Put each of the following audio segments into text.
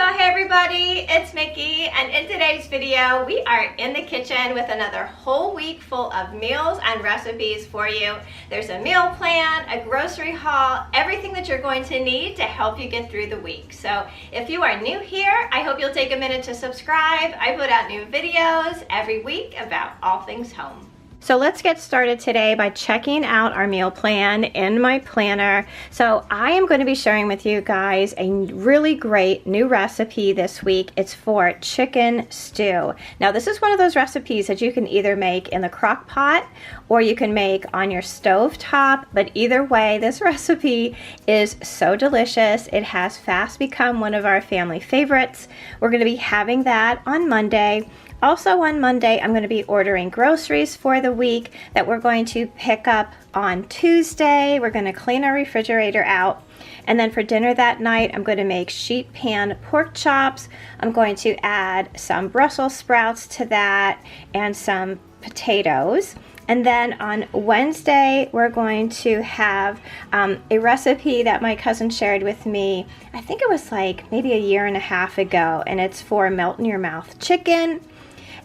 Hey everybody, it's Mickey, and in today's video we are in the kitchen with another whole week full of meals and recipes for you. There's a meal plan, a grocery haul, everything that you're going to need to help you get through the week. So if you are new here, I hope you'll take a minute to subscribe. I put out new videos every week about all things home. So let's get started today by checking out our meal plan in my planner. So I am going to be sharing with you guys a really great new recipe this week. It's for chicken stew. Now this is one of those recipes that you can either make in the crock pot or you can make on your stove top, but either way this recipe is so delicious. It has fast become one of our family favorites. We're going to be having that on Monday. Also on Monday, I'm going to be ordering groceries for the week that we're going to pick up on Tuesday. We're going to clean our refrigerator out. And then for dinner that night, I'm going to make sheet pan pork chops. I'm going to add some Brussels sprouts to that and some potatoes. And then on Wednesday, we're going to have a recipe that my cousin shared with me. I think it was like maybe a year and a half ago, and it's for melt in your mouth chicken.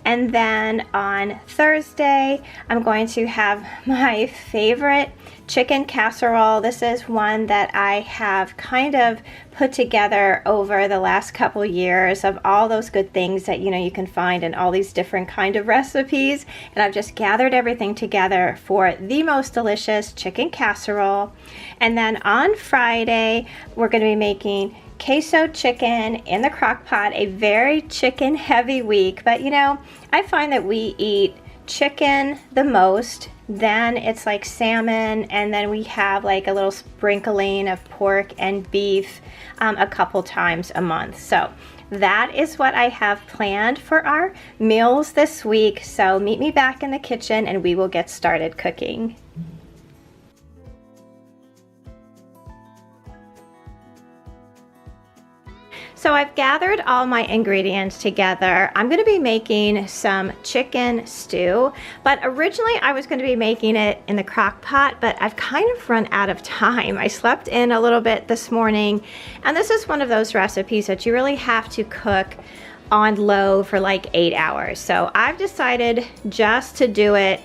And then on Thursday, I'm going to have my favorite chicken casserole. This is one that I have kind of put together over the last couple years of all those good things that you can find in all these different kind of recipes. And I've just gathered everything together for the most delicious chicken casserole. And then on Friday, we're going to be making queso chicken in the crock pot, a very chicken heavy week, but I find that we eat chicken the most, then it's like salmon, and then we have like a little sprinkling of pork and beef a couple times a month. So that is what I have planned for our meals this week. So meet me back in the kitchen and we will get started cooking. So I've gathered all my ingredients together. I'm going to be making some chicken stew, but originally I was going to be making it in the crock pot, but I've kind of run out of time. I slept in a little bit this morning, and this is one of those recipes that you really have to cook on low for like 8 hours. So I've decided just to do it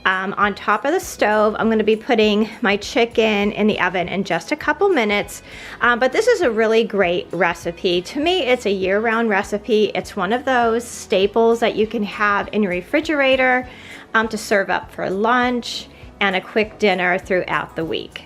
on top of the stove. I'm going to be putting my chicken in the oven in just a couple minutes, but this is a really great recipe. To me, it's a year-round recipe. It's one of those staples that you can have in your refrigerator to serve up for lunch and a quick dinner throughout the week.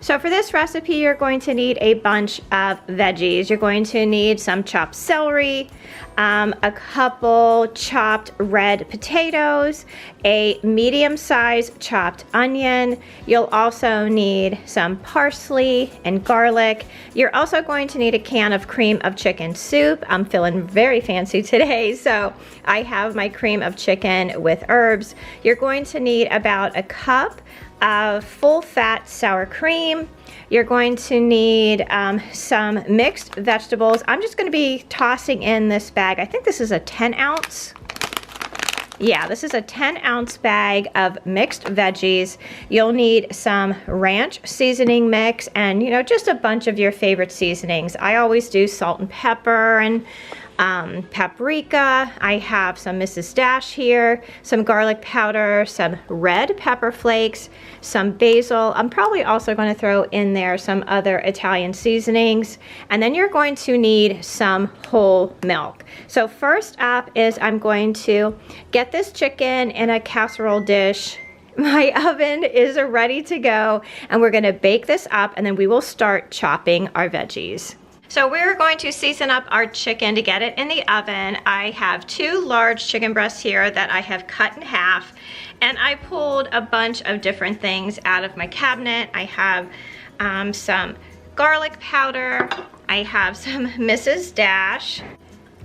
So for this recipe, you're going to need a bunch of veggies. You're going to need some chopped celery, a couple chopped red potatoes, a medium-sized chopped onion. You'll also need some parsley and garlic. You're also going to need a can of cream of chicken soup. I'm feeling very fancy today, so I have my cream of chicken with herbs. You're going to need about a cup of full-fat sour cream. You're going to need some mixed vegetables. I'm just going to be tossing in this bag. I think this is a 10-ounce. Yeah, this is a 10-ounce bag of mixed veggies. You'll need some ranch seasoning mix and, just a bunch of your favorite seasonings. I always do salt and pepper and paprika. I have some Mrs. Dash here, some garlic powder, some red pepper flakes, some basil. I'm probably also going to throw in there some other Italian seasonings. And then you're going to need some whole milk. So first up is I'm going to get this chicken in a casserole dish. My oven is ready to go, and we're going to bake this up, and then we will start chopping our veggies. So we're going to season up our chicken to get it in the oven. I have 2 large chicken breasts here that I have cut in half, and I pulled a bunch of different things out of my cabinet. I have some garlic powder. I have some Mrs. Dash.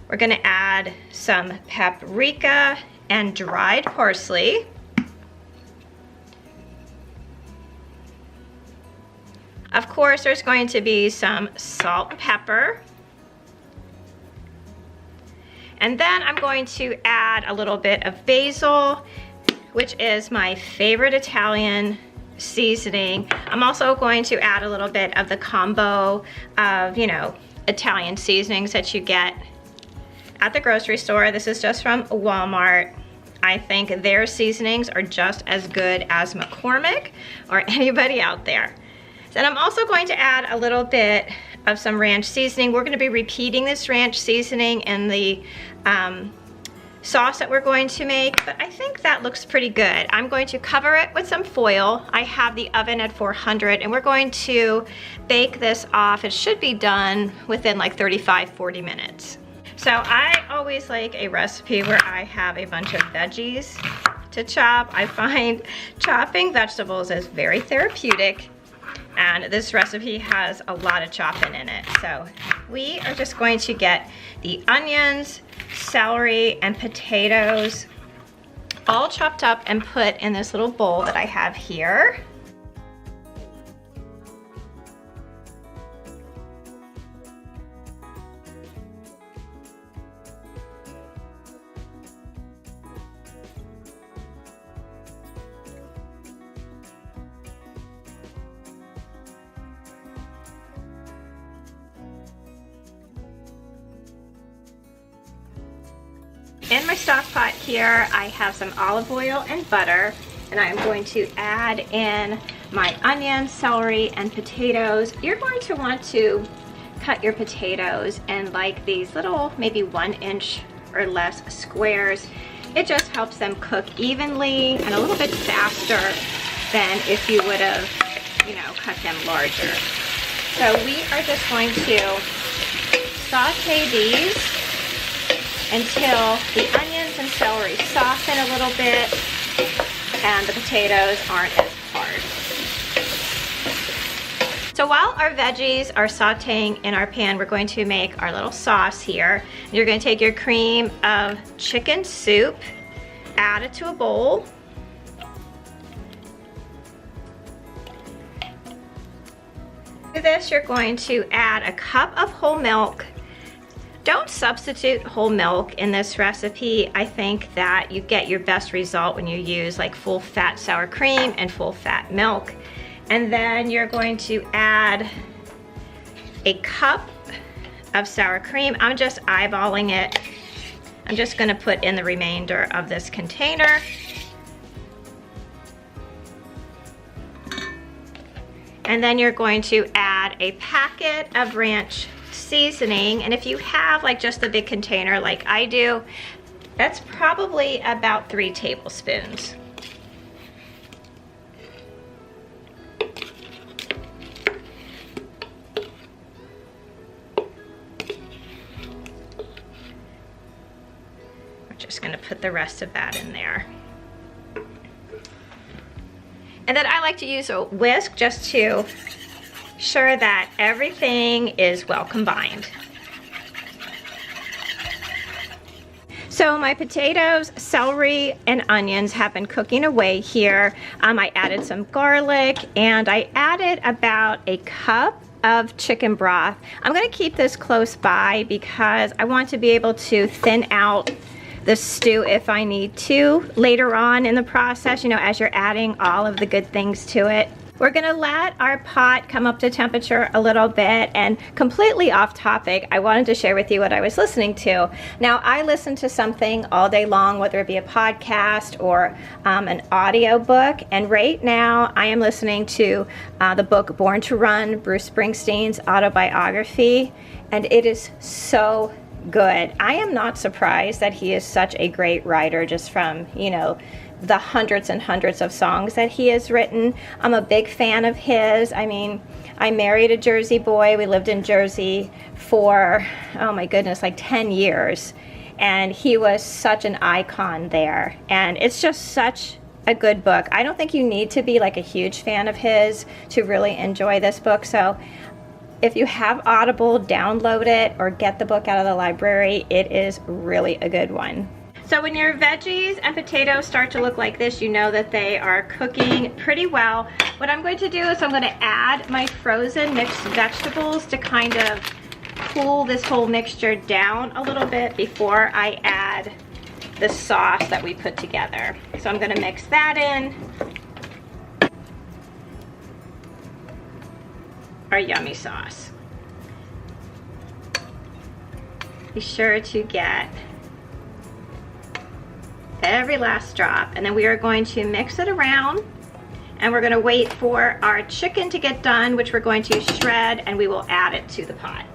We're gonna add some paprika and dried parsley. Of course, there's going to be some salt and pepper. And then I'm going to add a little bit of basil, which is my favorite Italian seasoning. I'm also going to add a little bit of the combo of, Italian seasonings that you get at the grocery store. This is just from Walmart. I think their seasonings are just as good as McCormick or anybody out there. And I'm also going to add a little bit of some ranch seasoning. We're gonna be repeating this ranch seasoning in the sauce that we're going to make, but I think that looks pretty good. I'm going to cover it with some foil. I have the oven at 400 and we're going to bake this off. It should be done within like 35-40 minutes. So I always like a recipe where I have a bunch of veggies to chop. I find chopping vegetables is very therapeutic, and this recipe has a lot of chopping in it. So we are just going to get the onions, celery, and potatoes all chopped up and put in this little bowl that I have here. In my stock pot here, I have some olive oil and butter, and I'm going to add in my onions, celery, and potatoes. You're going to want to cut your potatoes in like these little, maybe 1 inch or less squares. It just helps them cook evenly and a little bit faster than if you would have, you know, cut them larger. So we are just going to saute these until the onions and celery soften a little bit and the potatoes aren't as hard. So while our veggies are sauteing in our pan, we're going to make our little sauce here. You're going to take your cream of chicken soup, add it to a bowl. To this, you're going to add a cup of whole milk. Don't substitute whole milk in this recipe. I think that you get your best result when you use like full fat sour cream and full fat milk. And then you're going to add a cup of sour cream. I'm just eyeballing it. I'm just gonna put in the remainder of this container. And then you're going to add a packet of ranch seasoning, and if you have like just the big container like I do, that's probably about 3 tablespoons. We're just going to put the rest of that in there. And then I like to use a whisk just to sure that everything is well combined. So my potatoes, celery, and onions have been cooking away here. I added some garlic and I added about a cup of chicken broth. I'm gonna keep this close by because I want to be able to thin out the stew if I need to later on in the process, you know, as you're adding all of the good things to it. We're gonna let our pot come up to temperature a little bit, and completely off topic, I wanted to share with you what I was listening to. Now, I listen to something all day long, whether it be a podcast or an audio book, and right now I am listening to the book Born to Run, Bruce Springsteen's autobiography, and it is so good. I am not surprised that he is such a great writer just from, you know, the hundreds and hundreds of songs that he has written. I'm a big fan of his. I mean, I married a Jersey boy. We lived in Jersey for, oh my goodness, like 10 years. And he was such an icon there. And it's just such a good book. I don't think you need to be like a huge fan of his to really enjoy this book. So if you have Audible, download it or get the book out of the library. It is really a good one. So when your veggies and potatoes start to look like this, you know that they are cooking pretty well. What I'm going to do is I'm going to add my frozen mixed vegetables to kind of cool this whole mixture down a little bit before I add the sauce that we put together. So I'm going to mix that in. Our yummy sauce. Be sure to get every last drop, and then we are going to mix it around, and we're going to wait for our chicken to get done, which we're going to shred, and we will add it to the pot.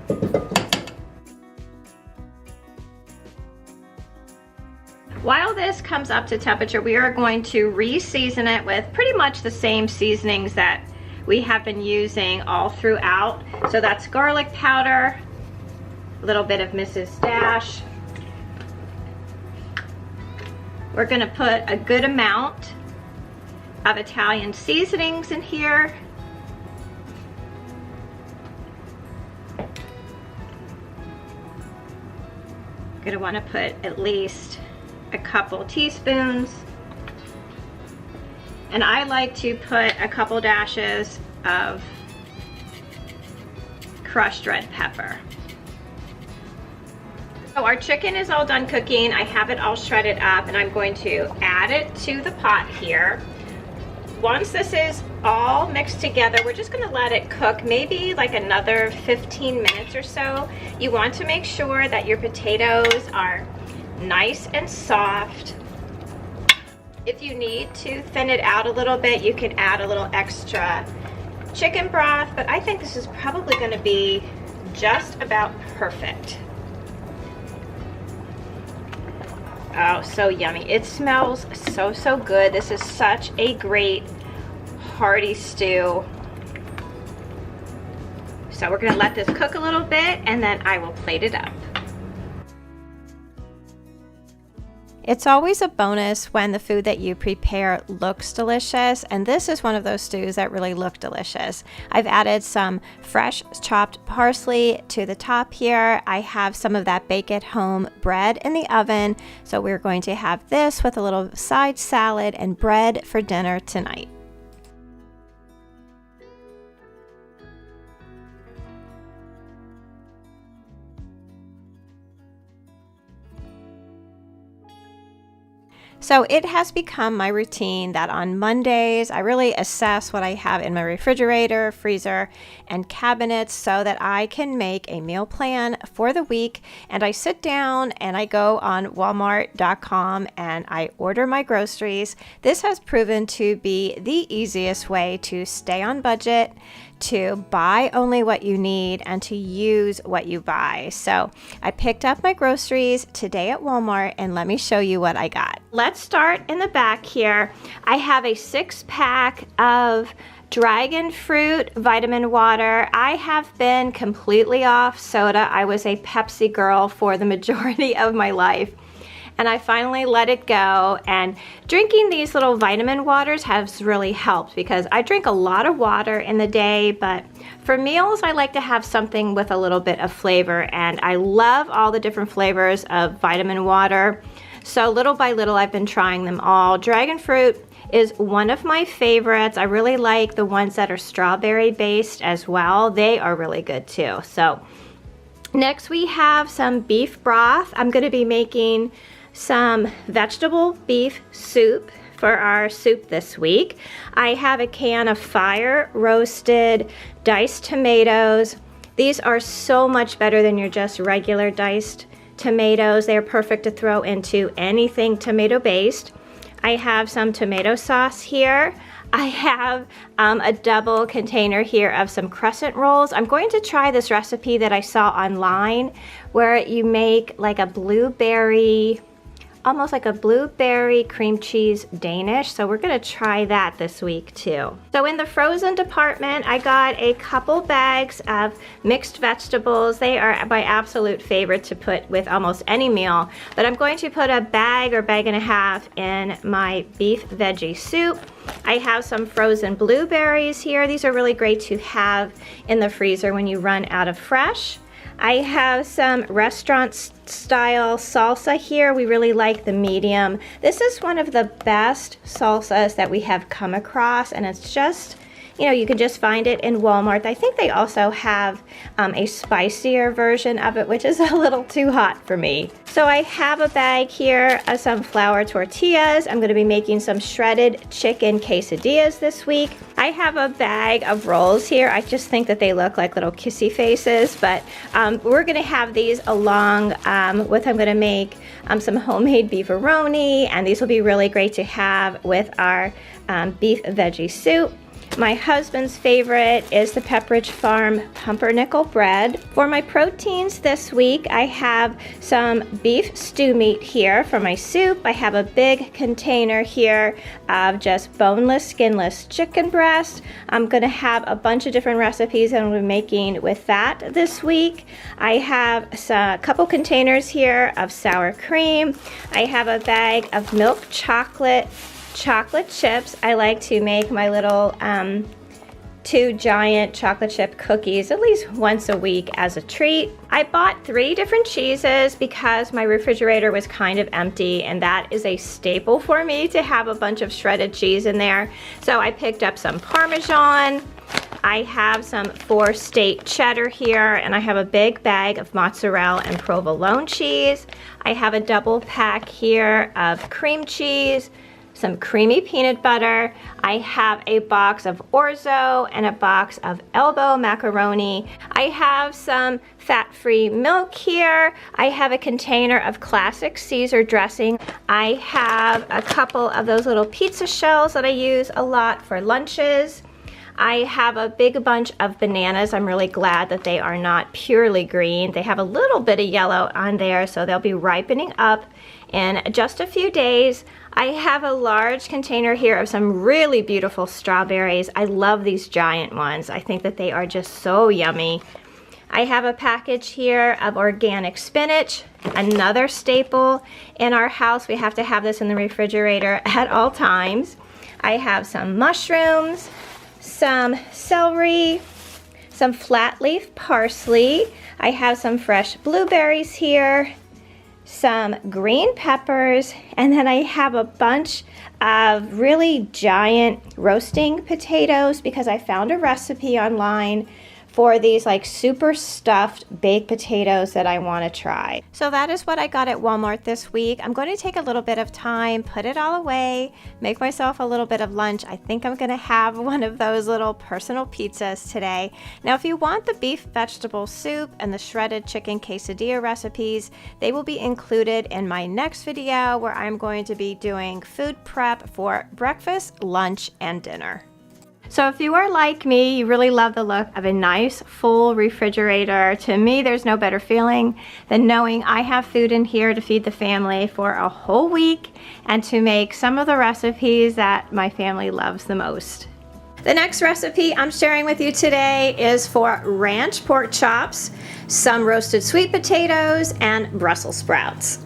While this comes up to temperature, we are going to re-season it with pretty much the same seasonings that we have been using all throughout. So that's garlic powder, a little bit of Mrs. Dash. We're gonna put a good amount of Italian seasonings in here. Gonna wanna put at least a couple teaspoons. And I like to put a couple dashes of crushed red pepper. So our chicken is all done cooking. I have it all shredded up, and I'm going to add it to the pot here. Once this is all mixed together, we're just gonna let it cook maybe like another 15 minutes or so. You want to make sure that your potatoes are nice and soft. If you need to thin it out a little bit, you can add a little extra chicken broth, but I think this is probably going to be just about perfect. Oh, so yummy. It smells so good. This is such a great hearty stew. So we're going to let this cook a little bit, and then I will plate it up. It's always a bonus when the food that you prepare looks delicious, and this is one of those stews that really look delicious. I've added some fresh chopped parsley to the top here. I have some of that bake at home bread in the oven, so we're going to have this with a little side salad and bread for dinner tonight. So it has become my routine that on Mondays, I really assess what I have in my refrigerator, freezer, and cabinets so that I can make a meal plan for the week. And I sit down and I go on Walmart.com and I order my groceries. This has proven to be the easiest way to stay on budget, to buy only what you need, and to use what you buy. So I picked up my groceries today at Walmart, and let me show you what I got. Let's start in the back here. I have a 6-pack of dragon fruit vitamin water. I have been completely off soda. I was a Pepsi girl for the majority of my life, and I finally let it go, and drinking these little vitamin waters has really helped because I drink a lot of water in the day, but for meals I like to have something with a little bit of flavor, and I love all the different flavors of vitamin water. So little by little I've been trying them all. Dragon fruit is one of my favorites. I really like the ones that are strawberry based as well. They are really good too. So next we have some beef broth. I'm going to be making some vegetable beef soup for our soup this week. I have a can of fire roasted diced tomatoes. These are so much better than your just regular diced tomatoes. They are perfect to throw into anything tomato based. I have some tomato sauce here. I have a double container here of some crescent rolls. I'm going to try this recipe that I saw online where you make like a blueberry, almost like a blueberry cream cheese Danish. So we're gonna try that this week too. So in the frozen department, I got a couple bags of mixed vegetables. They are my absolute favorite to put with almost any meal, but I'm going to put a bag or bag and a half in my beef veggie soup. I have some frozen blueberries here. These are really great to have in the freezer when you run out of fresh. I have some restaurant style salsa here. We really like the medium. This is one of the best salsas that we have come across, and it's just you know, you can just find it in Walmart. I think they also have a spicier version of it, which is a little too hot for me. So I have a bag here of some flour tortillas. I'm going to be making some shredded chicken quesadillas this week. I have a bag of rolls here. I just think that they look like little kissy faces, but we're going to have these along with, I'm going to make some homemade beefaroni, and these will be really great to have with our beef veggie soup. My husband's favorite is the Pepperidge Farm pumpernickel bread. For my proteins this week, I have some beef stew meat here for my soup. I have a big container here of just boneless, skinless chicken breast. I'm going to have a bunch of different recipes that I'm going to be making with that this week. I have a couple containers here of sour cream. I have a bag of milk chocolate chips. I like to make my little 2 giant chocolate chip cookies at least once a week as a treat. I bought 3 different cheeses because my refrigerator was kind of empty, and that is a staple for me to have a bunch of shredded cheese in there. So I picked up some Parmesan. I have some 4-state cheddar here, and I have a big bag of mozzarella and provolone cheese. I have a double pack here of cream cheese, some creamy peanut butter. I have a box of orzo and a box of elbow macaroni. I have some fat-free milk here. I have a container of classic Caesar dressing. I have a couple of those little pizza shells that I use a lot for lunches. I have a big bunch of bananas. I'm really glad that they are not purely green. They have a little bit of yellow on there, so they'll be ripening up in just a few days. I have a large container here of some really beautiful strawberries. I love these giant ones. I think that they are just so yummy. I have a package here of organic spinach, another staple in our house. We have to have this in the refrigerator at all times. I have some mushrooms, some celery, some flat leaf parsley. I have some fresh blueberries here, some green peppers, and then I have a bunch of really giant roasting potatoes because I found a recipe online for these like super stuffed baked potatoes that I want to try. So that is what I got at Walmart this week. I'm going to take a little bit of time, put it all away, make myself a little bit of lunch. I think I'm going to have one of those little personal pizzas today. Now, if you want the beef vegetable soup and the shredded chicken quesadilla recipes, they will be included in my next video where I'm going to be doing food prep for breakfast, lunch, and dinner. So if you are like me, you really love the look of a nice full refrigerator. To me, there's no better feeling than knowing I have food in here to feed the family for a whole week and to make some of the recipes that my family loves the most. The next recipe I'm sharing with you today is for ranch pork chops, some roasted sweet potatoes, and Brussels sprouts.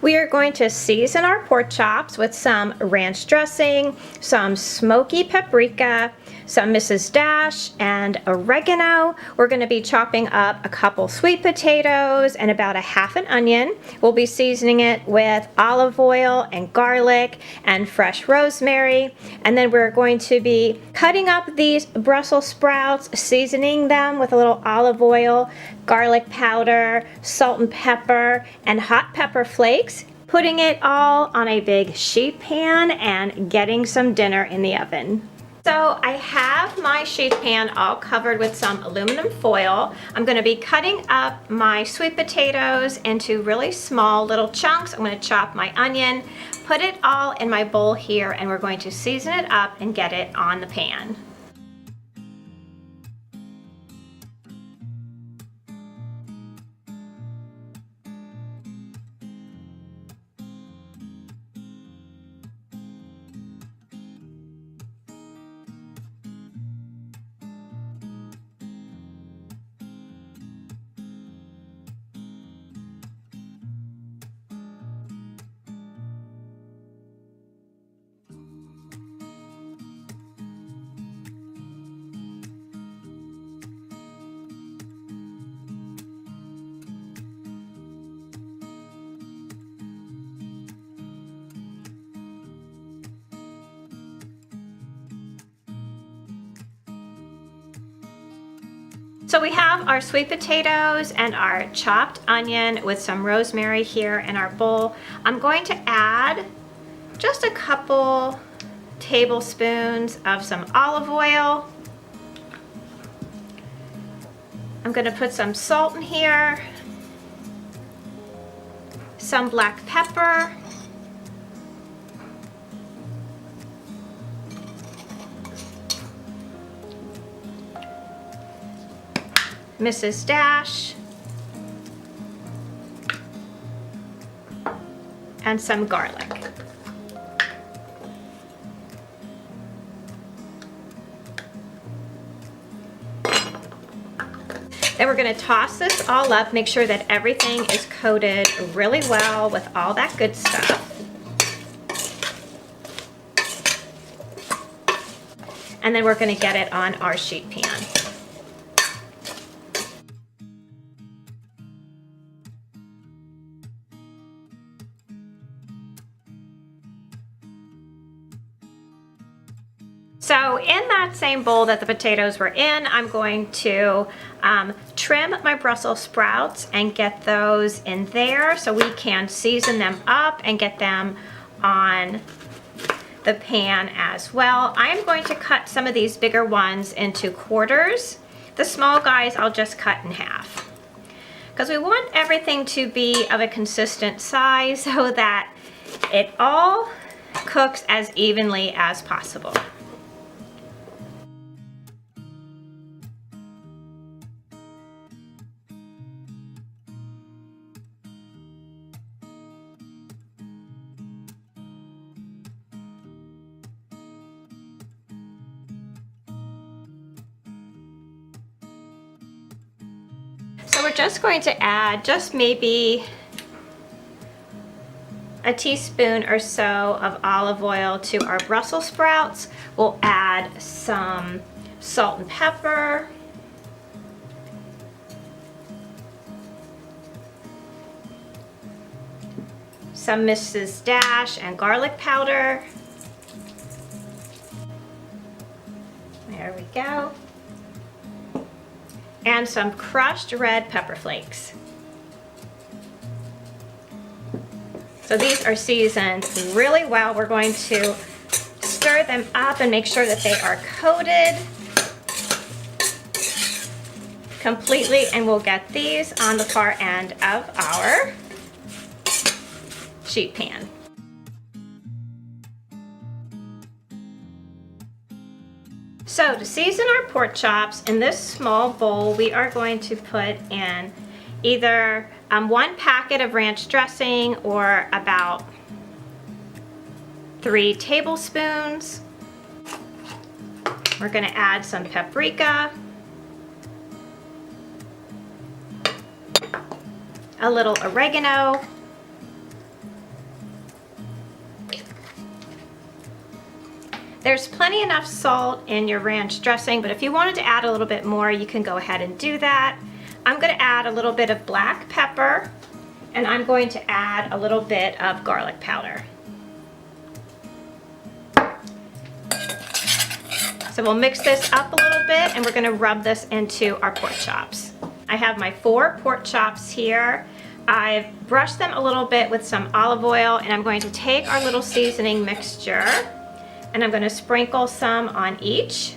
We are going to season our pork chops with some ranch dressing, some smoky paprika, some Mrs. Dash, and oregano. We're going to be chopping up a couple sweet potatoes and about a half an onion. We'll be seasoning it with olive oil and garlic and fresh rosemary. And then we're going to be cutting up these Brussels sprouts, seasoning them with a little olive oil, garlic powder, salt and pepper, and hot pepper flakes, putting it all on a big sheet pan and getting some dinner in the oven. So I have my sheet pan all covered with some aluminum foil. I'm going to be cutting up my sweet potatoes into really small little chunks. I'm going to chop my onion, put it all in my bowl here, and we're going to season it up and get it on the pan. So we have our sweet potatoes and our chopped onion with some rosemary here in our bowl. I'm going to add just a couple tablespoons of some olive oil. I'm going to put some salt in here, some black pepper, Mrs. Dash, and some garlic. Then we're going to toss this all up, make sure that everything is coated really well with all that good stuff. And then we're going to get it on our sheet pan. So in that same bowl that the potatoes were in, I'm going to trim my Brussels sprouts and get those in there so we can season them up and get them on the pan as well. I'm going to cut some of these bigger ones into quarters. The small guys I'll just cut in half, because we want everything to be of a consistent size so that it all cooks as evenly as possible. So we're just going to add just maybe a teaspoon or so of olive oil to our Brussels sprouts. We'll add some salt and pepper, some Mrs. Dash and garlic powder. There we go. And some crushed red pepper flakes. So these are seasoned really well. We're going to stir them up and make sure that they are coated completely, and we'll get these on the far end of our sheet pan. So to season our pork chops, in this small bowl, we are going to put in either 1 packet of ranch dressing or about 3 tablespoons. We're going to add some paprika, a little oregano, there's plenty enough salt in your ranch dressing, but if you wanted to add a little bit more, you can go ahead and do that. I'm going to add a little bit of black pepper, and I'm going to add a little bit of garlic powder. So we'll mix this up a little bit, and we're going to rub this into our pork chops. I have my 4 pork chops here. I've brushed them a little bit with some olive oil, and I'm going to take our little seasoning mixture and I'm going to sprinkle some on each.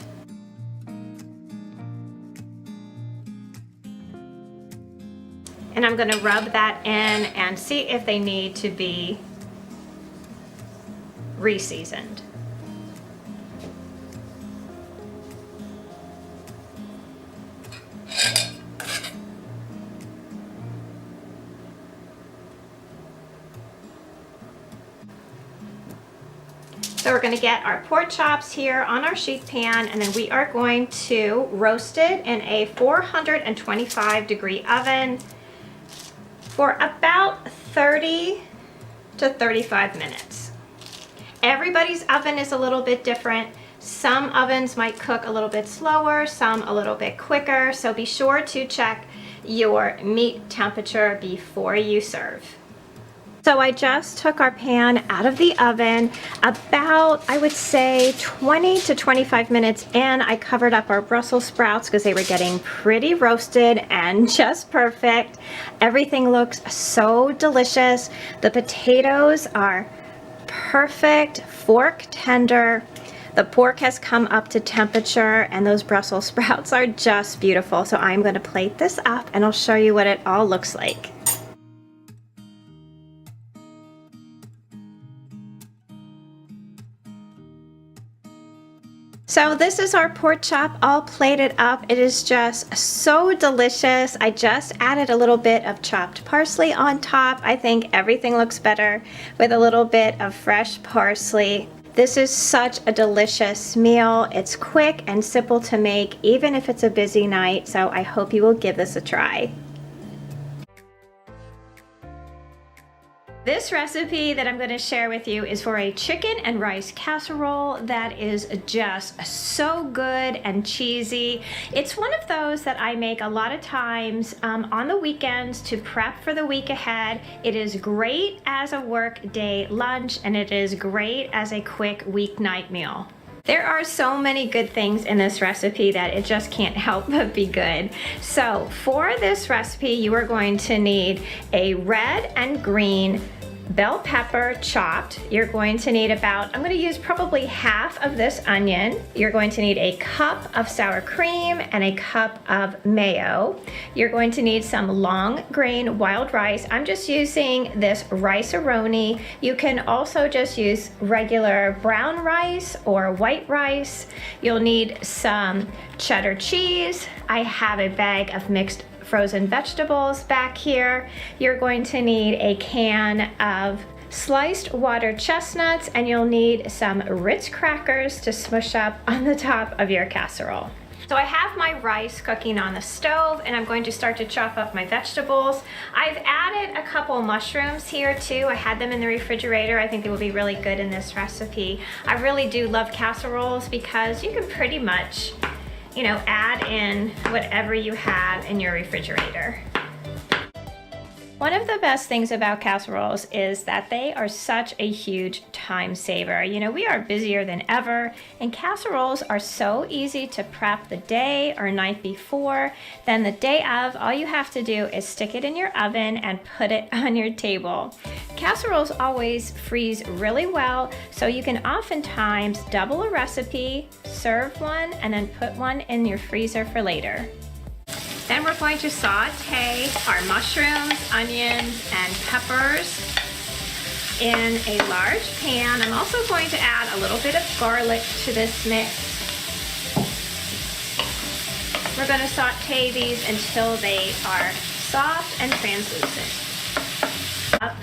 And I'm going to rub that in and see if they need to be re-seasoned. So we're going to get our pork chops here on our sheet pan, and then we are going to roast it in a 425-degree oven for about 30 to 35 minutes. Everybody's oven is a little bit different. Some ovens might cook a little bit slower, some a little bit quicker, so be sure to check your meat temperature before you serve. So I just took our pan out of the oven about, I would say, 20 to 25 minutes in. I covered up our Brussels sprouts because they were getting pretty roasted and just perfect. Everything looks so delicious. The potatoes are perfect, fork tender. The pork has come up to temperature and those Brussels sprouts are just beautiful. So I'm going to plate this up and I'll show you what it all looks like. So this is our pork chop all plated up. It is just so delicious. I just added a little bit of chopped parsley on top. I think everything looks better with a little bit of fresh parsley. This is such a delicious meal. It's quick and simple to make, even if it's a busy night. So I hope you will give this a try. This recipe that I'm going to share with you is for a chicken and rice casserole that is just so good and cheesy. It's one of those that I make a lot of times on the weekends to prep for the week ahead. It is great as a work day lunch and it is great as a quick weeknight meal. There are so many good things in this recipe that it just can't help but be good. So for this recipe, you are going to need a red and green bell pepper chopped. You're going to need about, I'm going to use probably half of this onion. You're going to need a cup of sour cream and a cup of mayo. You're going to need some long grain wild rice. I'm just using this rice-a-roni. You can also just use regular brown rice or white rice. You'll need some cheddar cheese. I have a bag of mixed frozen vegetables back here. You're going to need a can of sliced water chestnuts and you'll need some Ritz crackers to smush up on the top of your casserole. So I have my rice cooking on the stove and I'm going to start to chop up my vegetables. I've added a couple mushrooms here too. I had them in the refrigerator. I think they will be really good in this recipe. I really do love casseroles because you can pretty much, you know, add in whatever you have in your refrigerator. One of the best things about casseroles is that they are such a huge time saver. You know, we are busier than ever, and casseroles are so easy to prep the day or night before. Then the day of, all you have to do is stick it in your oven and put it on your table. Casseroles always freeze really well, so you can oftentimes double a recipe, serve one, and then put one in your freezer for later. Then we're going to saute our mushrooms, onions, and peppers in a large pan. I'm also going to add a little bit of garlic to this mix. We're going to saute these until they are soft and translucent. Up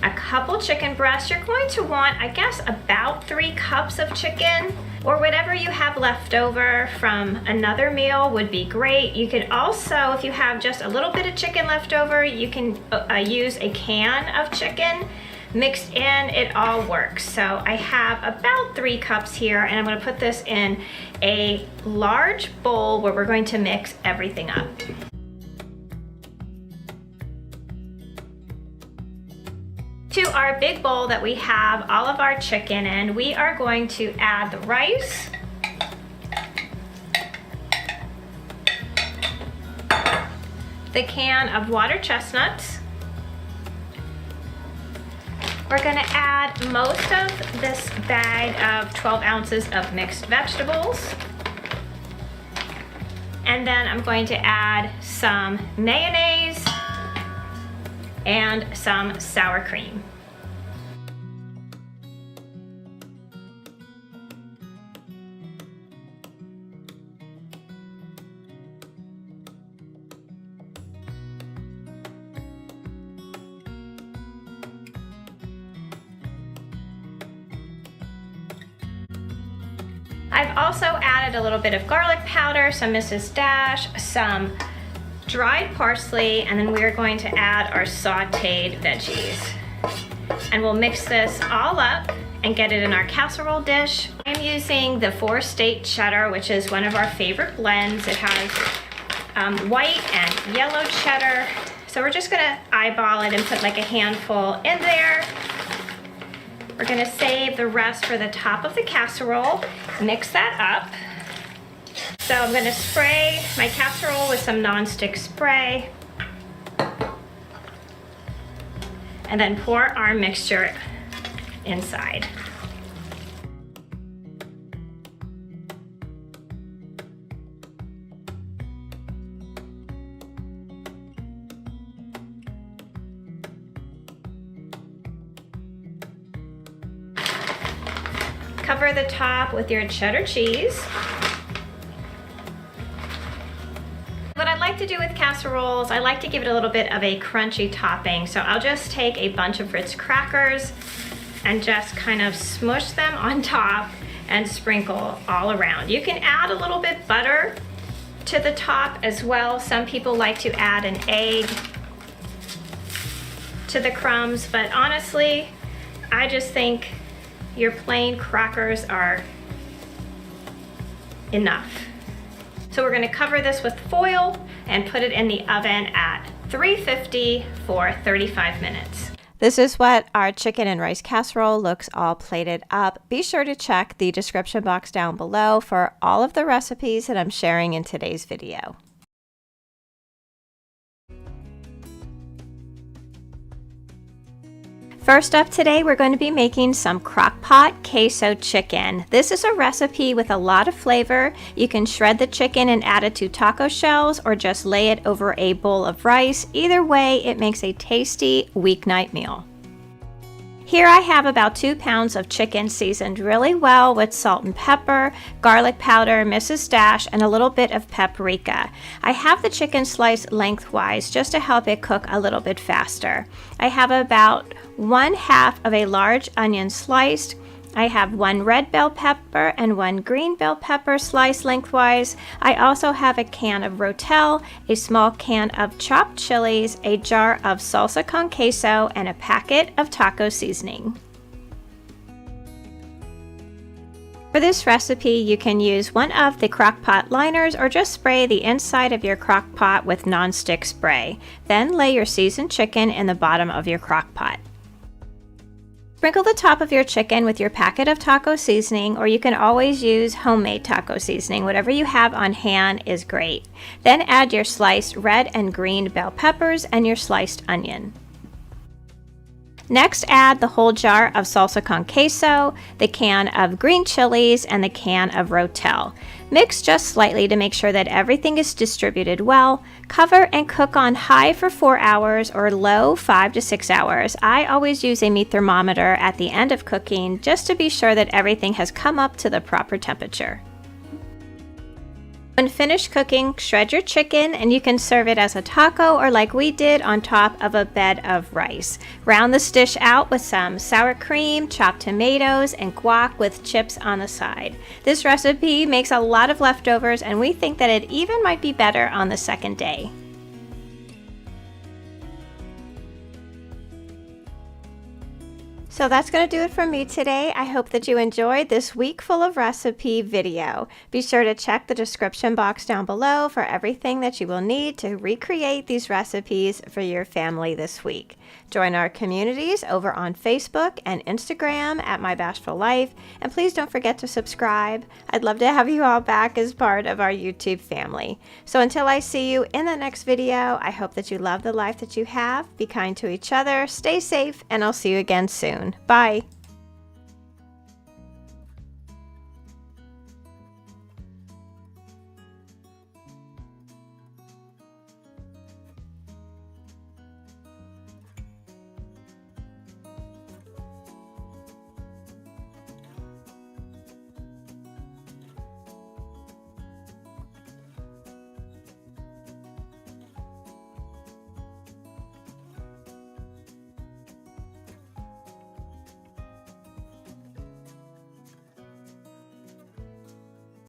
a couple chicken breasts. You're going to want, I guess, about 3 cups of chicken, or whatever you have left over from another meal would be great. You can also, if you have just a little bit of chicken left over, you can use a can of chicken. Mixed in, it all works. So I have about 3 cups here, and I'm going to put this in a large bowl where we're going to mix everything up. To our big bowl that we have all of our chicken in, we are going to add the rice, the can of water chestnuts. We're going to add most of this bag of 12 ounces of mixed vegetables. And then I'm going to add some mayonnaise and some sour cream. I've also added a little bit of garlic powder, some Mrs. Dash, some dried parsley, and then we're going to add our sauteed veggies. And we'll mix this all up and get it in our casserole dish. I'm using the 4-state cheddar, which is one of our favorite blends. It has white and yellow cheddar, So we're just gonna eyeball it and put like a handful in there. We're gonna save the rest for the top of the casserole. Mix that up. So I'm gonna spray my casserole with some nonstick spray. And then pour our mixture inside. Cover the top with your cheddar cheese. What I like to do with casseroles, I like to give it a little bit of a crunchy topping. So I'll just take a bunch of Ritz crackers and just kind of smush them on top and sprinkle all around. You can add a little bit butter to the top as well. Some people like to add an egg to the crumbs, but honestly, I just think your plain crackers are enough. So we're gonna cover this with foil and put it in the oven at 350 for 35 minutes. This is what our chicken and rice casserole looks all plated up. Be sure to check the description box down below for all of the recipes that I'm sharing in today's video. First up today, we're going to be making some Crockpot queso chicken. This is a recipe with a lot of flavor. You can shred the chicken and add it to taco shells or just lay it over a bowl of rice. Either way, it makes a tasty weeknight meal. Here I have about 2 pounds of chicken seasoned really well with salt and pepper, garlic powder, Mrs. Dash, and a little bit of paprika. I have the chicken sliced lengthwise just to help it cook a little bit faster. I have about 1/2 of a large onion sliced. I have 1 red bell pepper and 1 green bell pepper sliced lengthwise. I also have a can of rotel, a small can of chopped chilies, a jar of salsa con queso, and a packet of taco seasoning. For this recipe, you can use one of the Crockpot liners or just spray the inside of your Crockpot with nonstick spray. Then lay your seasoned chicken in the bottom of your Crockpot. Sprinkle the top of your chicken with your packet of taco seasoning, or you can always use homemade taco seasoning. Whatever you have on hand is great. Then add your sliced red and green bell peppers and your sliced onion. Next, add the whole jar of salsa con queso, the can of green chilies, and the can of rotel. Mix just slightly to make sure that everything is distributed well. Cover and cook on high for 4 hours or low 5 to 6 hours. I always use a meat thermometer at the end of cooking just to be sure that everything has come up to the proper temperature. When finished cooking, shred your chicken and you can serve it as a taco or like we did on top of a bed of rice. Round this dish out with some sour cream, chopped tomatoes, and guac with chips on the side. This recipe makes a lot of leftovers and we think that it even might be better on the second day. So that's going to do it for me today. I hope that you enjoyed this week full of recipe video. Be sure to check the description box down below for everything that you will need to recreate these recipes for your family this week. Join our communities over on Facebook and Instagram at My Bashful Life, and please don't forget to subscribe. I'd love to have you all back as part of our YouTube family. So until I see you in the next video, I hope that you love the life that you have, be kind to each other, stay safe, and I'll see you again soon. Bye.